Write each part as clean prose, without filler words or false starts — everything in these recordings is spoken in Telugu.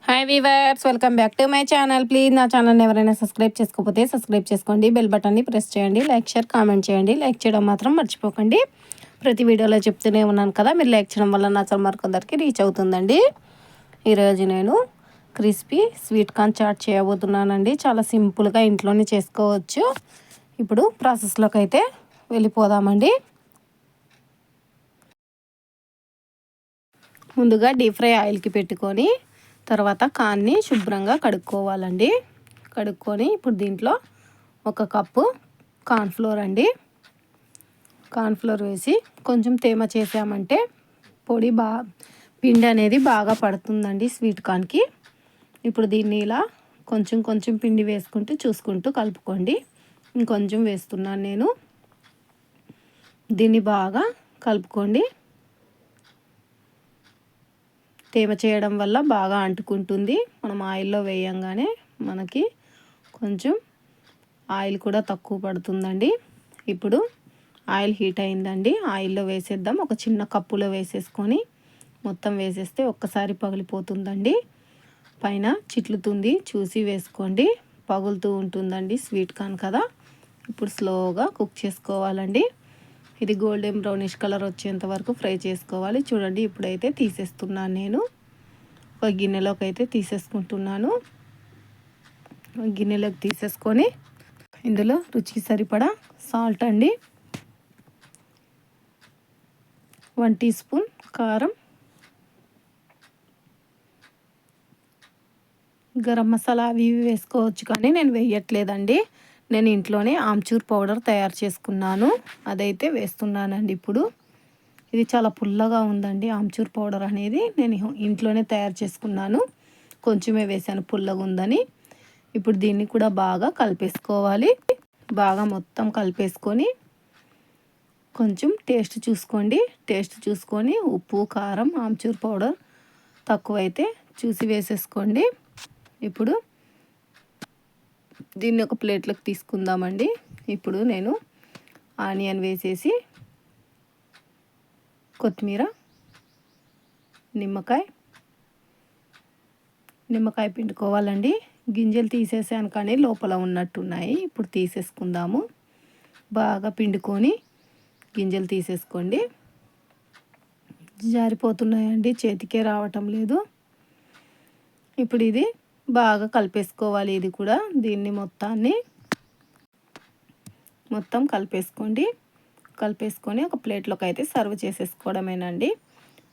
Hi weavers, welcome back to my channel. Please నా ఛానల్ని ఎవరైనా సబ్స్క్రైబ్ చేసుకోకపోతే సబ్స్క్రైబ్ చేసుకోండి, బెల్ బటన్ని ప్రెస్ చేయండి, లైక్ షేర్ కామెంట్ చేయండి. లైక్ చేయడం మాత్రం మర్చిపోకండి. ప్రతి వీడియోలో చెప్తూనే ఉన్నాను కదా, మీరు లైక్ చేయడం వల్ల నా ఛానల్ మరికొందరికి రీచ్ అవుతుందండి. ఈరోజు నేను క్రిస్పీ స్వీట్ కార్న్ చాట్ చేయబోతున్నానండి. చాలా సింపుల్గా ఇంట్లోనే చేసుకోవచ్చు. ఇప్పుడు ప్రాసెస్లోకి అయితే వెళ్ళిపోదామండి. ముందుగా డీప్ ఫ్రై ఆయిల్కి పెట్టుకొని తర్వాత కార్న్ని శుభ్రంగా కడుక్కోవాలండి. కడుక్కొని ఇప్పుడు దీంట్లో 1 కప్పు కార్న్ఫ్లోర్ అండి. కార్న్ఫ్లోర్ వేసి కొంచెం తేమ చేసామంటే పిండి అనేది బాగా పడుతుందండి స్వీట్ కార్న్కి. ఇప్పుడు దీన్ని ఇలా కొంచెం కొంచెం పిండి వేసుకుంటూ చూసుకుంటూ కలుపుకోండి. ఇంకొంచెం వేస్తున్నాను నేను. దీన్ని బాగా కలుపుకోండి. తేమ చేయడం వల్ల బాగా అంటుకుంటుంది. మనం ఆయిల్లో వేయంగానే మనకి కొంచెం ఆయిల్ కూడా తక్కువ పడుతుందండి. ఇప్పుడు ఆయిల్ హీట్ అయిందండి. ఆయిల్లో వేసేద్దాం. ఒక చిన్న కప్పులో వేసేసుకొని మొత్తం వేసేస్తే ఒక్కసారి పగిలిపోతుందండి. పైన చిట్లుతుంది, చూసి వేసుకోండి. పగులుతూ ఉంటుందండి, స్వీట్ కార్న్ కదా. ఇప్పుడు స్లోగా కుక్ చేసుకోవాలండి. ఇది గోల్డెన్ బ్రౌనిష్ కలర్ వచ్చేంత వరకు ఫ్రై చేసుకోవాలి. చూడండి, ఇప్పుడైతే తీసేస్తున్నాను నేను. ఒక గిన్నెలోకి అయితే తీసేసుకుంటున్నాను. గిన్నెలోకి తీసేసుకొని ఇందులో రుచికి సరిపడా సాల్ట్ అండి, 1 టీ స్పూన్ కారం, గరం మసాలా అవి ఇవి వేసుకోవచ్చు, కానీ నేను వేయట్లేదండి. నేను ఇంట్లోనే ఆమ్చూర్ పౌడర్ తయారు చేసుకున్నాను, అదైతే వేస్తున్నానండి. ఇప్పుడు ఇది చాలా పుల్లగా ఉందండి. ఆమ్చూర్ పౌడర్ అనేది నేను ఇంట్లోనే తయారు చేసుకున్నాను. కొంచెమే వేసాను పుల్లగా ఉందని. ఇప్పుడు దీన్ని కూడా బాగా కలిపేసుకోవాలి. బాగా మొత్తం కలిపేసుకొని కొంచెం టేస్ట్ చూసుకోండి. టేస్ట్ చూసుకొని ఉప్పు, కారం, ఆమ్చూర్ పౌడర్ తక్కువైతే చూసి వేసేసుకోండి. ఇప్పుడు దీన్ని ఒక ప్లేట్లోకి తీసుకుందామండి. ఇప్పుడు నేను ఆనియన్ వేసేసి కొత్తిమీర, నిమ్మకాయ పిండుకోవాలండి. గింజలు తీసేసాను కానీ లోపల ఉన్నట్టున్నాయి. ఇప్పుడు తీసేసుకుందాము. బాగా పిండుకొని గింజలు తీసేసుకోండి. జారిపోతున్నాయండి, చేతికే రావటం లేదు. ఇప్పుడు ఇది బాగా కలిపేసుకోవాలి. ఇది కూడా దీన్ని మొత్తం కలిపేసుకొని ఒక ప్లేట్లోకి అయితే సర్వ్ చేసేసుకోవడమేనండి.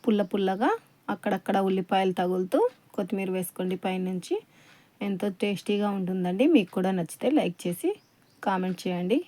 పుల్లగా అక్కడక్కడ ఉల్లిపాయలు తగులుతూ కొత్తిమీర వేసుకోండి పైనుంచి. ఎంతో టేస్టీగా ఉంటుందండి. మీకు కూడా నచ్చితే లైక్ చేసి కామెంట్ చేయండి.